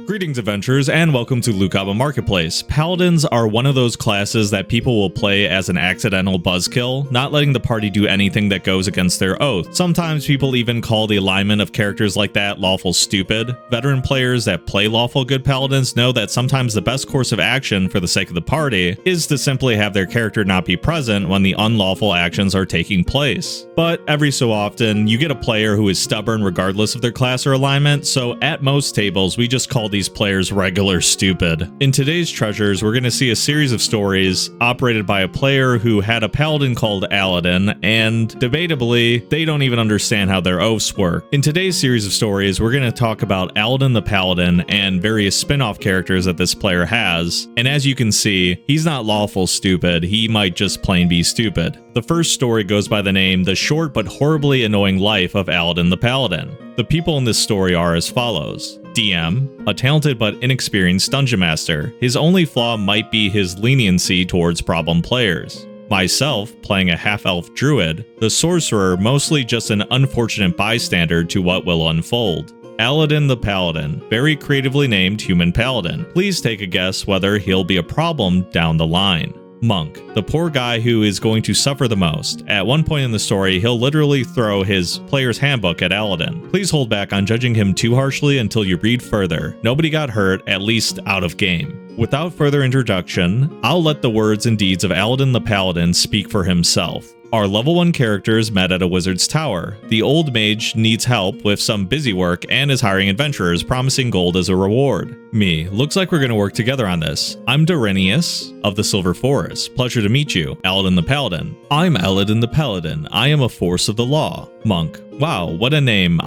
Greetings adventurers and welcome to Loot Goblin Marketplace. Paladins are one of those classes that people will play as an accidental buzzkill, not letting the party do anything that goes against their oath. Sometimes people even call the alignment of characters like that lawful stupid. Veteran players that play lawful good paladins know that sometimes the best course of action for the sake of the party is to simply have their character not be present when the unlawful actions are taking place. But every so often, you get a player who is stubborn regardless of their class or alignment, so at most tables we just call these players regular stupid. In today's treasures, we're going to see a series of stories operated by a player who had a paladin called Aladin, and debatably, they don't even understand how their oaths work. In today's series of stories, we're going to talk about Aladin the Paladin and various spin-off characters that this player has, and as you can see, he's not lawful stupid, he might just plain be stupid. The first story goes by the name The Short but Horribly Annoying Life of Aladin the Paladin. The people in this story are as follows. DM, a talented but inexperienced dungeon master. His only flaw might be his leniency towards problem players. Myself, playing a half-elf druid. The sorcerer, mostly just an unfortunate bystander to what will unfold. Aladin the Paladin, very creatively named human paladin. Please take a guess whether he'll be a problem down the line. Monk, the poor guy who is going to suffer the most. At one point in the story, he'll literally throw his player's handbook at Aladin. Please hold back on judging him too harshly until you read further. Nobody got hurt, at least out of game. Without further introduction, I'll let the words and deeds of Aladin the Paladin speak for himself. Our level 1 characters met at a wizard's tower. The old mage needs help with some busy work and is hiring adventurers, promising gold as a reward. Me, looks like we're going to work together on this. I'm Dorinius of the Silver Forest. Pleasure to meet you, Aladin the Paladin. I'm Aladin the Paladin. I am a force of the law. Monk, wow, what a name.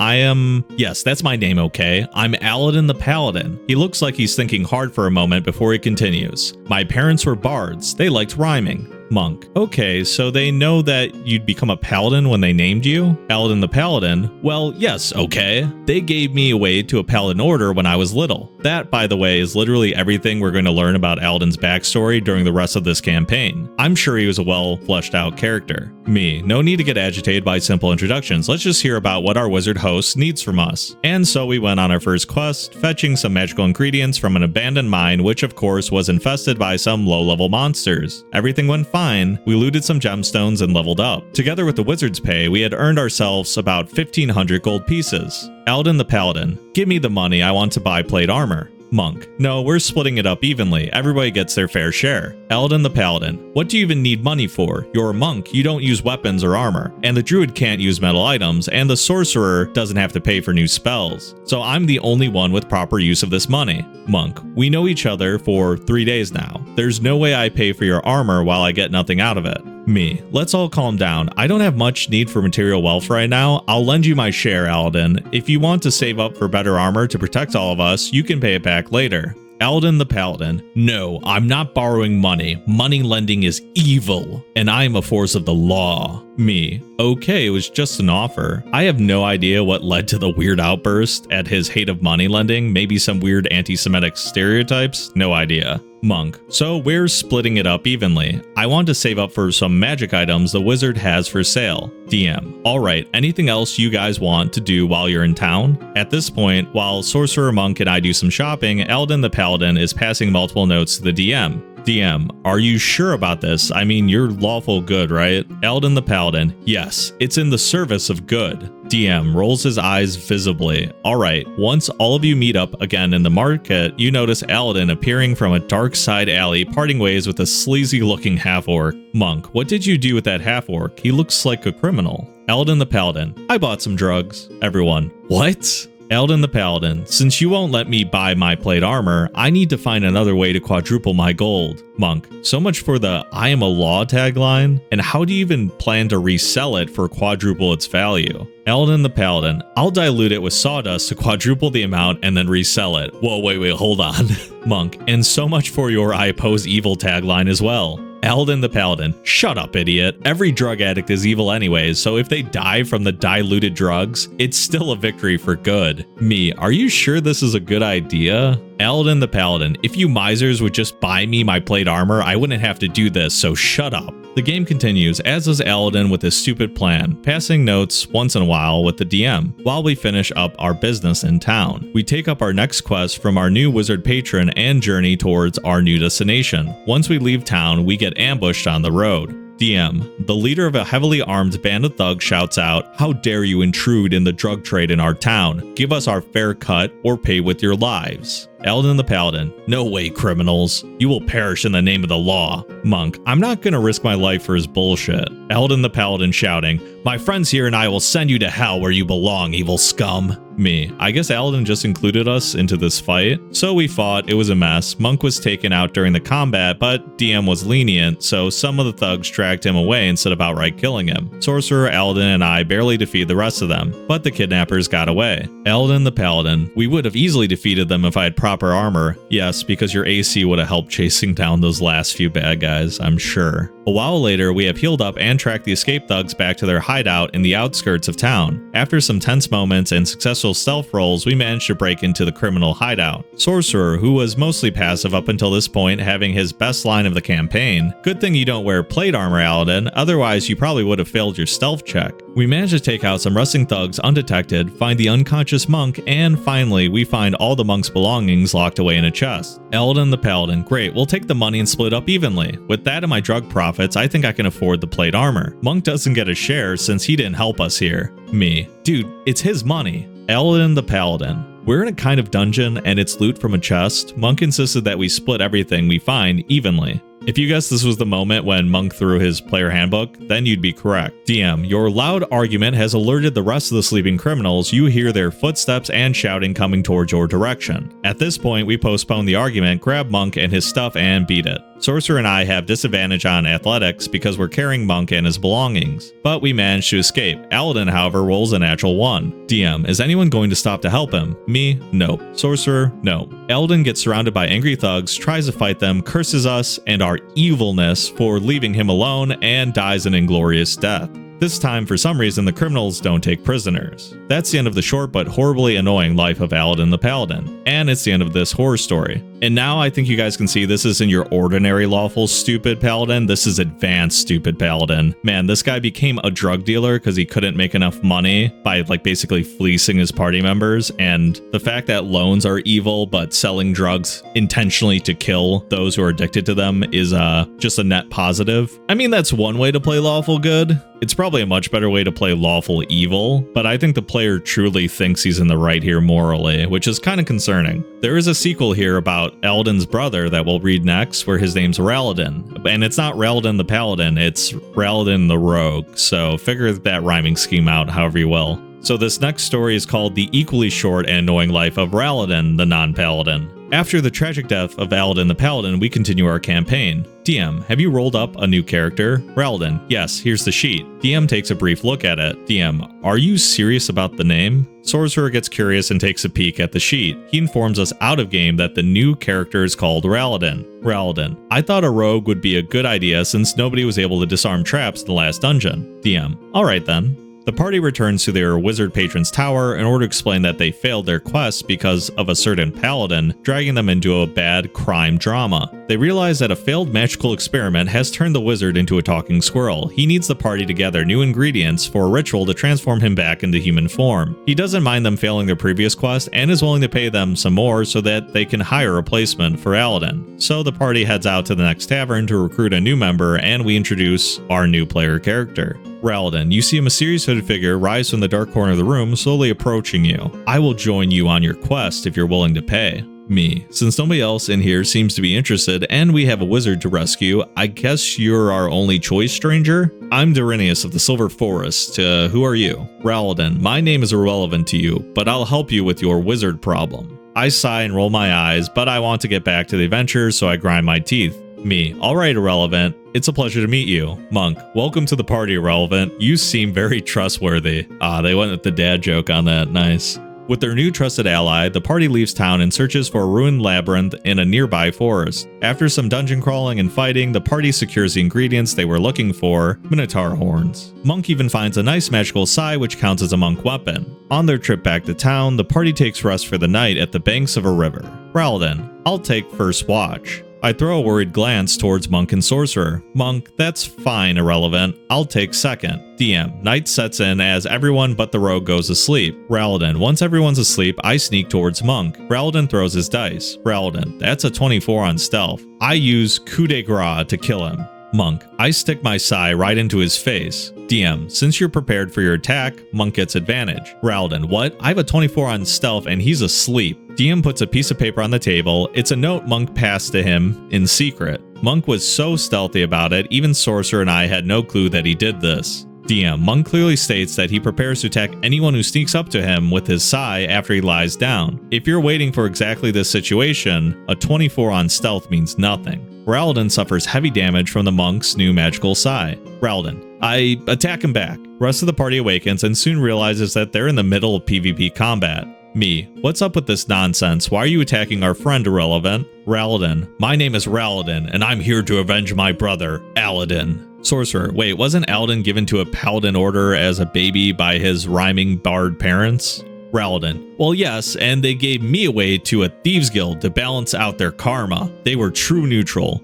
Yes, that's my name, okay? I'm Aladin the Paladin. He looks like he's thinking hard for a moment before he continues. My parents were bards. They liked rhyming. Monk, okay, so they know that you'd become a paladin when they named you? Aladin the Paladin, well, yes, okay. They gave me away to a paladin order when I was little. That, by the way, is literally everything we're going to learn about Aladin's backstory during the rest of this campaign. I'm sure he was a well fleshed out character. Me, no need to get agitated by simple introductions. Let's just hear about what our wizard host needs from us. And so we went on our first quest, fetching some magical ingredients from an abandoned mine, which of course was infested by some low-level monsters. Everything went fine. We looted some gemstones and leveled up. Together with the wizard's pay, we had earned ourselves about 1,500 gold pieces. Aladin the Paladin, give me the money, I want to buy plate armor. Monk, no, we're splitting it up evenly. Everybody gets their fair share. Aladin the Paladin, what do you even need money for? You're a monk, you don't use weapons or armor, and the druid can't use metal items, and the sorcerer doesn't have to pay for new spells. So I'm the only one with proper use of this money. Monk, we know each other for 3 days now. There's no way I pay for your armor while I get nothing out of it. Me, let's all calm down. I don't have much need for material wealth right now. I'll lend you my share, Aladin. If you want to save up for better armor to protect all of us, you can pay it back later. Aladin the Paladin, no, I'm not borrowing money. Money lending is evil, and I am a force of the law. Me, okay, it was just an offer. I have no idea what led to the weird outburst at his hate of money lending, maybe some weird anti-Semitic stereotypes, no idea. Monk, so we're splitting it up evenly. I want to save up for some magic items the wizard has for sale. DM, alright, anything else you guys want to do while you're in town? At this point, while Sorcerer Monk and I do some shopping, Aladin the Paladin is passing multiple notes to the DM. DM, are you sure about this? I mean, you're lawful good, right? Aladin the Paladin, yes, it's in the service of good. DM rolls his eyes visibly. Alright, once all of you meet up again in the market, you notice Aladin appearing from a dark side alley, parting ways with a sleazy looking half-orc. Monk, what did you do with that half-orc? He looks like a criminal. Aladin the Paladin, I bought some drugs. Everyone, what? Aladin the Paladin, since you won't let me buy my plate armor, I need to find another way to quadruple my gold. Monk, so much for the I am a law tagline, and how do you even plan to resell it for quadruple its value? Aladin the Paladin, I'll dilute it with sawdust to quadruple the amount and then resell it. Whoa, wait, hold on. Monk, and so much for your I oppose evil tagline as well. Aladin the Paladin, shut up, idiot. Every drug addict is evil anyways, so if they die from the diluted drugs, it's still a victory for good. Me, are you sure this is a good idea? Aladin the Paladin, if you misers would just buy me my plate armor, I wouldn't have to do this, so shut up. The game continues, as is Aladin with his stupid plan, passing notes once in a while with the DM, while we finish up our business in town. We take up our next quest from our new wizard patron and journey towards our new destination. Once we leave town, we get ambushed on the road. DM. The leader of a heavily armed band of thugs shouts out, "How dare you intrude in the drug trade in our town? Give us our fair cut or pay with your lives." Aladin the Paladin. "No way, criminals. You will perish in the name of the law." Monk. "I'm not gonna risk my life for his bullshit." Aladin the Paladin shouting, "My friends here and I will send you to hell where you belong, evil scum." Me. I guess Aladin just included us into this fight. So we fought, it was a mess. Monk was taken out during the combat, but DM was lenient, so some of the thugs dragged him away instead of outright killing him. Sorcerer, Aladin, and I barely defeated the rest of them, but the kidnappers got away. Aladin the Paladin. "We would have easily defeated them if I had proper armor." Yes, because your AC would have helped chasing down those last few bad guys, I'm sure. A while later, we have healed up and tracked the escaped thugs back to their hideout in the outskirts of town. After some tense moments and successful stealth rolls, we managed to break into the criminal hideout. Sorcerer, who was mostly passive up until this point, having his best line of the campaign. "Good thing you don't wear plate armor, Aladin, otherwise you probably would have failed your stealth check." We managed to take out some wrestling thugs undetected, find the unconscious monk, and finally, we find all the monk's belongings locked away in a chest. Aladin the Paladin. "Great, we'll take the money and split up evenly. With that and my drug profits, I think I can afford the plate armor. Monk doesn't get a share since he didn't help us here." Me. "Dude, it's his money." Aladin the Paladin. "We're in a kind of dungeon and it's loot from a chest. Monk insisted that we split everything we find evenly." If you guessed this was the moment when Monk threw his player handbook, then you'd be correct. DM. "Your loud argument has alerted the rest of the sleeping criminals. You hear their footsteps and shouting coming towards your direction. At this point, we postpone the argument, grab Monk and his stuff, and beat it. Sorcerer and I have disadvantage on athletics because we're carrying Monk and his belongings, but we manage to escape. Aladin, however, rolls a natural 1. DM. "Is anyone going to stop to help him?" Me. "Nope." Sorcerer. "No." Aladin gets surrounded by angry thugs, tries to fight them, curses us and our evilness for leaving him alone, and dies an inglorious death. This time, for some reason, the criminals don't take prisoners. That's the end of the short but horribly annoying life of Aladin the Paladin. And it's the end of this horror story. And now I think you guys can see this isn't your ordinary lawful stupid paladin, this is advanced stupid paladin. Man, this guy became a drug dealer because he couldn't make enough money by basically fleecing his party members, and the fact that loans are evil but selling drugs intentionally to kill those who are addicted to them is just a net positive. I mean, that's one way to play lawful good. It's probably a much better way to play lawful evil, but I think the player truly thinks he's in the right here morally, which is kind of concerning. There is a sequel here about Aladin's brother that we'll read next, where his name's Raladin, and it's not Raladin the Paladin, it's Raladin the Rogue, so figure that rhyming scheme out however you will. So this next story is called The Equally Short and Annoying Life of Raladin the Non-Paladin. After the tragic death of Aladin the Paladin, we continue our campaign. DM, have you rolled up a new character? Raladin, yes, here's the sheet. DM takes a brief look at it. DM, are you serious about the name? Sorcerer gets curious and takes a peek at the sheet. He informs us out of game that the new character is called Raladin. Raladin, I thought a rogue would be a good idea since nobody was able to disarm traps in the last dungeon. DM, alright then. The party returns to their wizard patron's tower in order to explain that they failed their quest because of a certain paladin dragging them into a bad crime drama. They realize that a failed magical experiment has turned the wizard into a talking squirrel. He needs the party to gather new ingredients for a ritual to transform him back into human form. He doesn't mind them failing their previous quest and is willing to pay them some more so that they can hire a replacement for Aladin. So the party heads out to the next tavern to recruit a new member, and we introduce our new player character. Raladin, you see a mysterious hooded figure rise from the dark corner of the room, slowly approaching you. I will join you on your quest if you're willing to pay. Me, since nobody else in here seems to be interested and we have a wizard to rescue, I guess you're our only choice, stranger? I'm Durinius of the Silver Forest. Who are you? Raladin, my name is irrelevant to you, but I'll help you with your wizard problem. I sigh and roll my eyes, but I want to get back to the adventure, so I grind my teeth. Me, alright, Irrelevant. It's a pleasure to meet you. Monk, welcome to the party, Irrelevant. You seem very trustworthy. They went with the dad joke on that. Nice. With their new trusted ally, the party leaves town and searches for a ruined labyrinth in a nearby forest. After some dungeon crawling and fighting, the party secures the ingredients they were looking for, Minotaur horns. Monk even finds a nice magical sai which counts as a monk weapon. On their trip back to town, the party takes rest for the night at the banks of a river. Raladin, I'll take first watch. I throw a worried glance towards Monk and Sorcerer. Monk, that's fine, irrelevant. I'll take second. DM, night sets in as everyone but the rogue goes asleep. Raladin, once everyone's asleep, I sneak towards Monk. Raladin throws his dice. Raladin, that's a 24 on stealth. I use coup de grace to kill him. Monk, I stick my sai right into his face. DM, since you're prepared for your attack, Monk gets advantage. Raladin, what? I have a 24 on stealth and he's asleep. DM puts a piece of paper on the table. It's a note Monk passed to him in secret. Monk was so stealthy about it, even Sorcerer and I had no clue that he did this. DM, Monk clearly states that he prepares to attack anyone who sneaks up to him with his sai after he lies down. If you're waiting for exactly this situation, a 24 on stealth means nothing. Raladin suffers heavy damage from the monk's new magical sai. Raladin, I attack him back. Rest of the party awakens and soon realizes that they're in the middle of PvP combat. Me, what's up with this nonsense? Why are you attacking our friend, Irrelevant? Raladin, my name is Raladin, and I'm here to avenge my brother, Aladin. Sorcerer, wait, wasn't Aladin given to a paladin order as a baby by his rhyming bard parents? Raladin, well yes, and they gave me away to a thieves guild to balance out their karma. They were true neutral.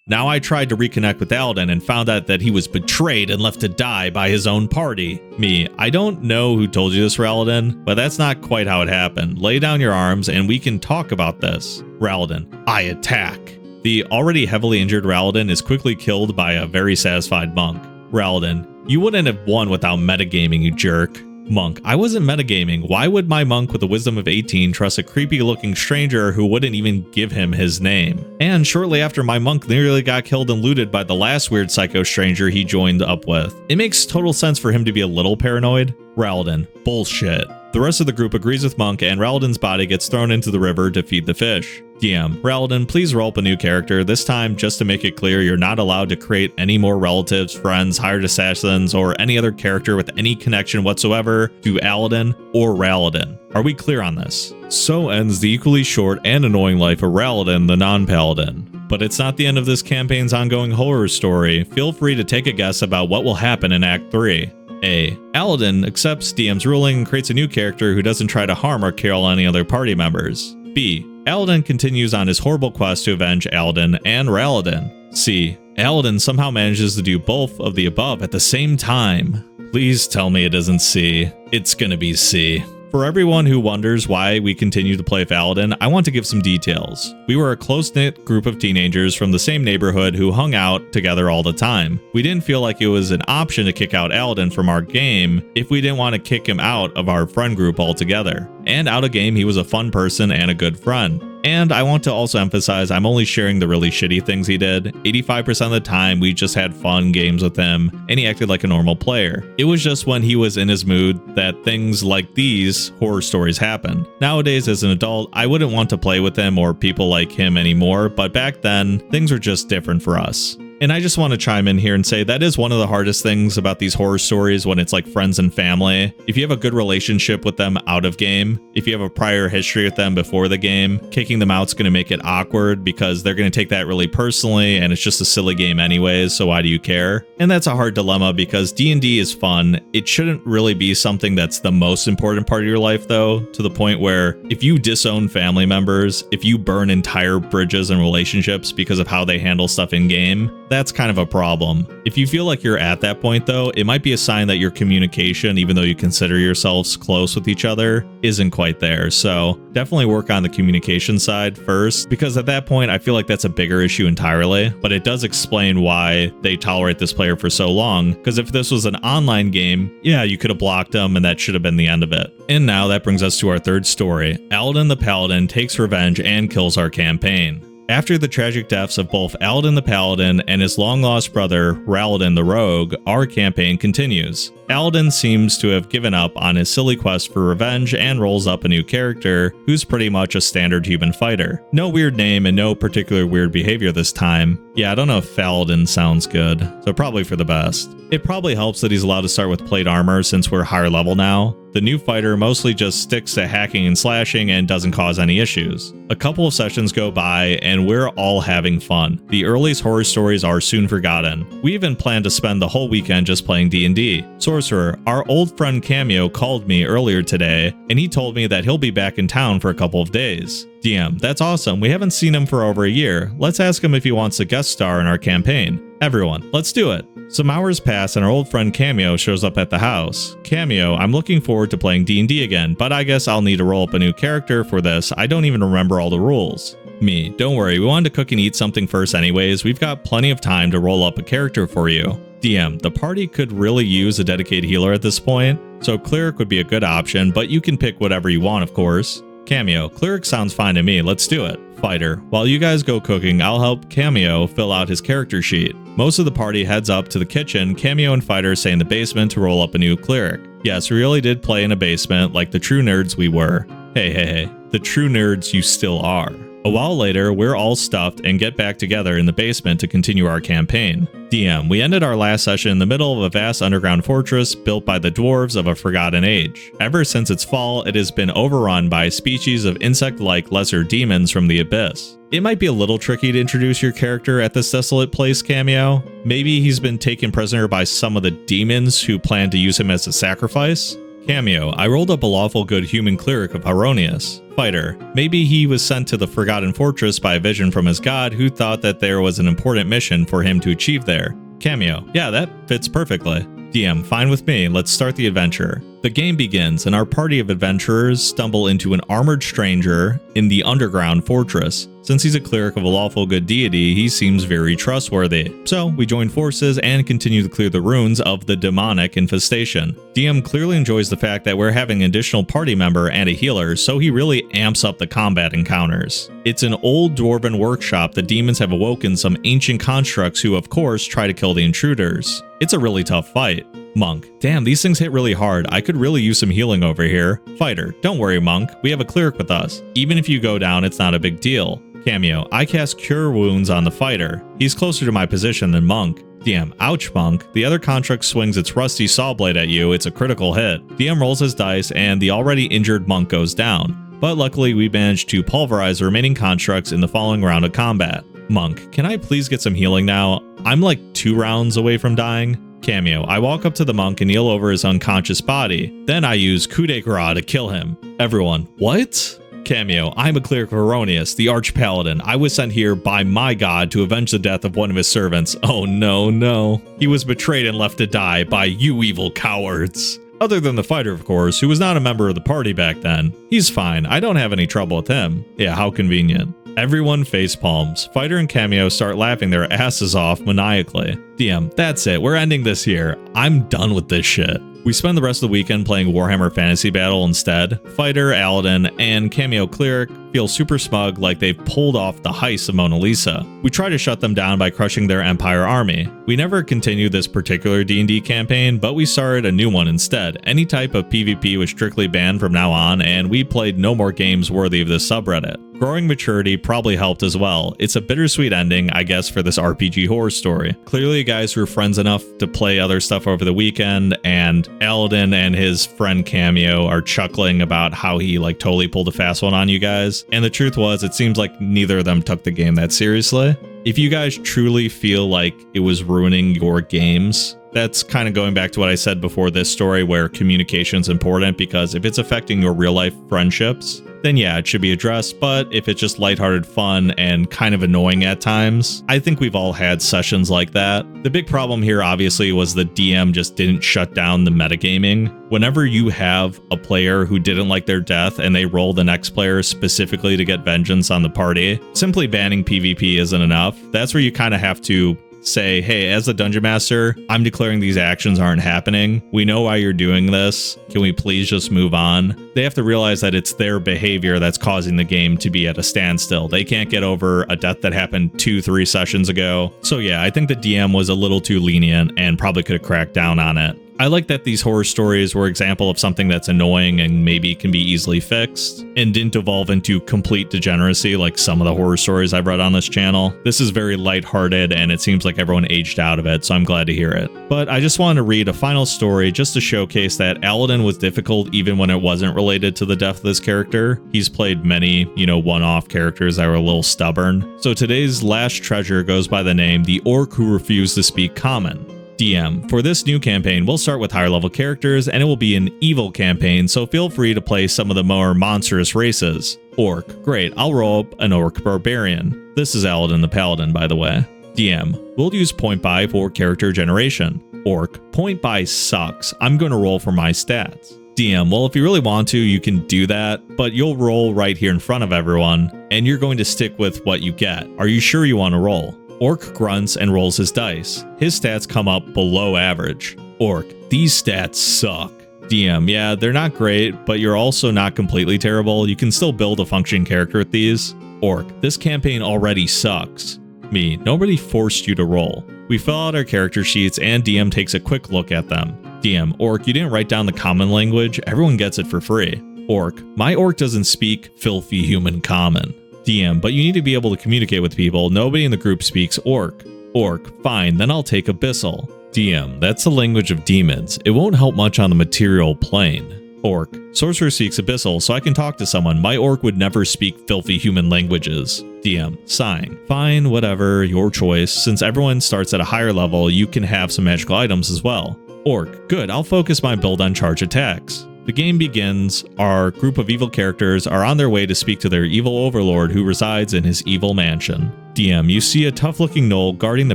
Now I tried to reconnect with Aladin and found out that he was betrayed and left to die by his own party. Me, I don't know who told you this, Raladin, but that's not quite how it happened. Lay down your arms and we can talk about this. Raladin, I attack. The already heavily injured Raladin is quickly killed by a very satisfied Monk. Raladin, you wouldn't have won without metagaming, you jerk. Monk, I wasn't metagaming. Why would my monk with a wisdom of 18 trust a creepy looking stranger who wouldn't even give him his name? And shortly after, my monk nearly got killed and looted by the last weird psycho stranger he joined up with. It makes total sense for him to be a little paranoid. Raladin, bullshit. The rest of the group agrees with Monk and Raladin's body gets thrown into the river to feed the fish. DM, Raladin, please roll up a new character, this time just to make it clear you're not allowed to create any more relatives, friends, hired assassins, or any other character with any connection whatsoever to Aladin or Raladin. Are we clear on this? So ends the equally short and annoying life of Raladin the non-paladin. But it's not the end of this campaign's ongoing horror story. Feel free to take a guess about what will happen in Act 3. A. Aladin accepts DM's ruling and creates a new character who doesn't try to harm or kill any other party members. B. Aladin continues on his horrible quest to avenge Aladin and Raladin. C. Aladin somehow manages to do both of the above at the same time. Please tell me it isn't C. It's gonna be C. For everyone who wonders why we continue to play Faladin, I want to give some details. We were a close-knit group of teenagers from the same neighborhood who hung out together all the time. We didn't feel like it was an option to kick out Aladin from our game if we didn't want to kick him out of our friend group altogether. And out of game, he was a fun person and a good friend. And I want to also emphasize I'm only sharing the really shitty things he did. 85% of the time we just had fun games with him and he acted like a normal player. It was just when he was in his mood that things like these horror stories happened. Nowadays as an adult, I wouldn't want to play with him or people like him anymore, but back then things were just different for us. And I just want to chime in here and say that is one of the hardest things about these horror stories when it's like friends and family. If you have a good relationship with them out of game, if you have a prior history with them before the game, kicking them out is going to make it awkward because they're going to take that really personally and it's just a silly game anyways, so why do you care? And that's a hard dilemma because D&D is fun. It shouldn't really be something that's the most important part of your life though, to the point where if you disown family members, if you burn entire bridges and relationships because of how they handle stuff in game, that's kind of a problem. If you feel like you're at that point though, it might be a sign that your communication, even though you consider yourselves close with each other, isn't quite there. So definitely work on the communication side first, because at that point I feel like that's a bigger issue entirely, but it does explain why they tolerate this player for so long, because if this was an online game, yeah, you could have blocked them and that should have been the end of it. And now that brings us to our third story. Aladin the Paladin takes revenge and kills our campaign. After the tragic deaths of both Aladin the Paladin and his long-lost brother, Raladin the Rogue, our campaign continues. Aladin seems to have given up on his silly quest for revenge and rolls up a new character who's pretty much a standard human fighter. No weird name and no particular weird behavior this time. Yeah, I don't know if Faladin sounds good, so probably for the best. It probably helps that he's allowed to start with plate armor since we're higher level now. The new fighter mostly just sticks to hacking and slashing and doesn't cause any issues. A couple of sessions go by and we're all having fun. The earliest horror stories are soon forgotten. We even plan to spend the whole weekend just playing D&D. Sorcerer, our old friend Cameo called me earlier today and he told me that he'll be back in town for a couple of days. DM, that's awesome. We haven't seen him for over a year. Let's ask him if he wants to guest star in our campaign. Everyone, let's do it. Some hours pass and our old friend Cameo shows up at the house. Cameo, I'm looking forward to playing D&D again, but I guess I'll need to roll up a new character for this. I don't even remember all the rules. Me, don't worry, we wanted to cook and eat something first anyways. We've got plenty of time to roll up a character for you. DM, the party could really use a dedicated healer at this point, so Cleric would be a good option, but you can pick whatever you want, of course. Cameo, Cleric sounds fine to me, let's do it. Fighter, while you guys go cooking, I'll help Cameo fill out his character sheet. Most of the party heads up to the kitchen. Cameo and Fighter stay in the basement to roll up a new Cleric. Yes, we really did play in a basement like the true nerds we were. Hey, the true nerds you still are. A while later, we're all stuffed and get back together in the basement to continue our campaign. DM, we ended our last session in the middle of a vast underground fortress built by the dwarves of a forgotten age. Ever since its fall, it has been overrun by a species of insect-like lesser demons from the abyss. It might be a little tricky to introduce your character at this desolate place, Cameo. Maybe he's been taken prisoner by some of the demons who plan to use him as a sacrifice? Cameo, I rolled up a lawful good human cleric of Haronius. Fighter, maybe he was sent to the Forgotten Fortress by a vision from his god who thought that there was an important mission for him to achieve there. Cameo, yeah, that fits perfectly. DM, fine with me, let's start the adventure. The game begins and our party of adventurers stumble into an armored stranger in the underground fortress. Since he's a cleric of a lawful good deity, he seems very trustworthy. So we join forces and continue to clear the ruins of the demonic infestation. DM clearly enjoys the fact that we're having an additional party member and a healer, so he really amps up the combat encounters. It's an old dwarven workshop. The demons have awoken some ancient constructs who of course try to kill the intruders. It's a really tough fight. Monk, damn, these things hit really hard. I could really use some healing over here. Fighter, don't worry, Monk. We have a cleric with us. Even if you go down, it's not a big deal. Cameo, I cast Cure Wounds on the fighter. He's closer to my position than Monk. DM, ouch, Monk. The other construct swings its rusty saw blade at you. It's a critical hit. DM rolls his dice and the already injured Monk goes down. But luckily, we managed to pulverize the remaining constructs in the following round of combat. Monk, can I please get some healing now? I'm like 2 rounds away from dying. Cameo, I walk up to the monk and kneel over his unconscious body. Then I use coup de grace to kill him. Everyone, what? Cameo, I'm a cleric of Erroneous, the arch paladin. I was sent here by my god to avenge the death of one of his servants. Oh no. He was betrayed and left to die by you evil cowards. Other than the fighter, of course, who was not a member of the party back then. He's fine, I don't have any trouble with him. Yeah, how convenient. Everyone face palms. Fighter and Cameo start laughing their asses off maniacally. DM, that's it, we're ending this here. I'm done with this shit. We spend the rest of the weekend playing Warhammer Fantasy Battle instead. Fighter, Aladin, and Cameo Cleric feel super smug like they've pulled off the heist of Mona Lisa. We try to shut them down by crushing their Empire army. We never continued this particular D&D campaign, but we started a new one instead. Any type of PvP was strictly banned from now on, and we played no more games worthy of this subreddit. Growing maturity probably helped as well. It's a bittersweet ending, I guess, for this RPG horror story. Clearly, you guys were friends enough to play other stuff over the weekend, and Aladin and his friend Cameo are chuckling about how he totally pulled a fast one on you guys. And the truth was, it seems like neither of them took the game that seriously. If you guys truly feel like it was ruining your games, that's kind of going back to what I said before this story, where communication is important, because if it's affecting your real life friendships, then yeah, it should be addressed. But if it's just lighthearted fun and kind of annoying at times, I think we've all had sessions like that. The big problem here obviously was the DM just didn't shut down the metagaming. Whenever you have a player who didn't like their death and they roll the next player specifically to get vengeance on the party, simply banning PvP isn't enough. That's where you kind of have to say, hey, as the dungeon master, I'm declaring these actions aren't happening. We know why you're doing this. Can we please just move on? They have to realize that it's their behavior that's causing the game to be at a standstill. They can't get over a death that happened 2-3 sessions ago. So yeah, I think the DM was a little too lenient and probably could have cracked down on it. I like that these horror stories were an example of something that's annoying and maybe can be easily fixed, and didn't evolve into complete degeneracy like some of the horror stories I've read on this channel. This is very lighthearted and it seems like everyone aged out of it, so I'm glad to hear it. But I just wanted to read a final story just to showcase that Aladin was difficult even when it wasn't related to the death of this character. He's played many, one-off characters that were a little stubborn. So today's last treasure goes by the name The Orc Who Refused to Speak Common. DM, for this new campaign, we'll start with higher level characters and it will be an evil campaign, so feel free to play some of the more monstrous races. Orc, great, I'll roll up an Orc Barbarian. This is Aladin the Paladin, by the way. DM, we'll use point buy for character generation. Orc, point buy sucks, I'm going to roll for my stats. DM, well, if you really want to, you can do that, but you'll roll right here in front of everyone, and you're going to stick with what you get. Are you sure you want to roll? Orc grunts and rolls his dice. His stats come up below average. Orc, these stats suck. DM, yeah, they're not great, but you're also not completely terrible. You can still build a functioning character with these. Orc, this campaign already sucks. Me, nobody forced you to roll. We fill out our character sheets and DM takes a quick look at them. DM, Orc, you didn't write down the common language, everyone gets it for free. Orc, my Orc doesn't speak filthy human common. DM, but you need to be able to communicate with people, nobody in the group speaks Orc. Orc, fine, then I'll take Abyssal. DM, that's the language of demons, it won't help much on the material plane. Orc, sorcerer speaks Abyssal, so I can talk to someone, my Orc would never speak filthy human languages. DM, sighing, fine, whatever, your choice, since everyone starts at a higher level, you can have some magical items as well. Orc, good, I'll focus my build on charge attacks. The game begins, our group of evil characters are on their way to speak to their evil overlord who resides in his evil mansion. DM, you see a tough-looking gnoll guarding the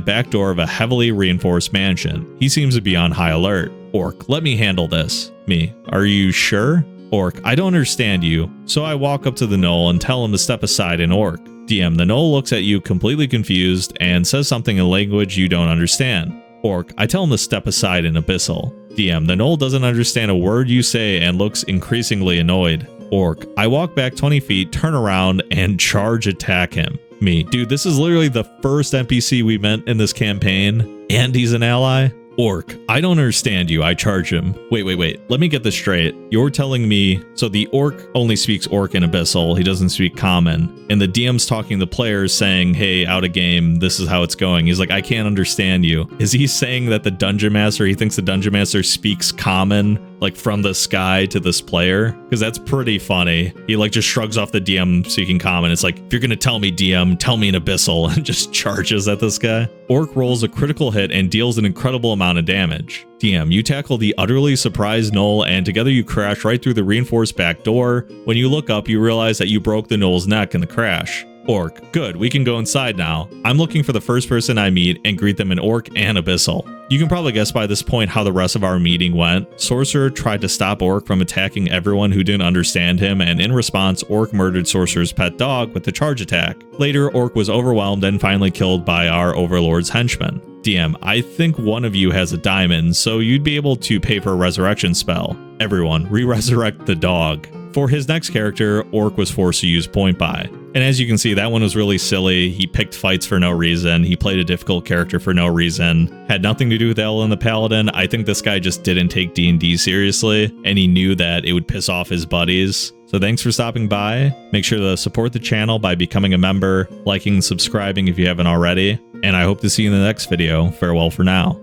back door of a heavily reinforced mansion. He seems to be on high alert. Orc, let me handle this. Me, are you sure? Orc, I don't understand you, so I walk up to the gnoll and tell him to step aside in Orc. DM, the gnoll looks at you completely confused and says something in a language you don't understand. Orc, I tell him to step aside in Abyssal. DM, the gnoll doesn't understand a word you say and looks increasingly annoyed. Orc, I walk back 20 feet, turn around, and charge attack him. Me, dude, this is literally the first NPC we met in this campaign, and he's an ally? Orc, I don't understand you, I charge him. Wait, let me get this straight. You're telling me, so the Orc only speaks Orc in Abyssal, he doesn't speak Common, and the DM's talking to players saying, hey, out of game, this is how it's going. He's like, I can't understand you. Is he saying that the Dungeon Master, he thinks the Dungeon Master speaks Common, like from the sky to this player? Because that's pretty funny. He like just shrugs off the DM speaking Common. It's like, if you're gonna tell me DM, tell me in Abyssal, and just charges at this guy. Orc rolls a critical hit and deals an incredible amount of damage. DM, you tackle the utterly surprised gnoll and together you crash right through the reinforced back door. When you look up, you realize that you broke the gnoll's neck in the crash. Orc, good, we can go inside now. I'm looking for the first person I meet and greet them in Orc and Abyssal. You can probably guess by this point how the rest of our meeting went. Sorcerer tried to stop Orc from attacking everyone who didn't understand him, and in response, Orc murdered Sorcerer's pet dog with the charge attack. Later, Orc was overwhelmed and finally killed by our overlord's henchmen. DM, I think one of you has a diamond, so you'd be able to pay for a resurrection spell. Everyone, re-resurrect the dog. For his next character, Orc was forced to use point buy. And as you can see, that one was really silly. He picked fights for no reason. He played a difficult character for no reason. Had nothing to do with Aladin the Paladin. I think this guy just didn't take D&D seriously, and he knew that it would piss off his buddies. So thanks for stopping by. Make sure to support the channel by becoming a member, liking, subscribing if you haven't already. And I hope to see you in the next video. Farewell for now.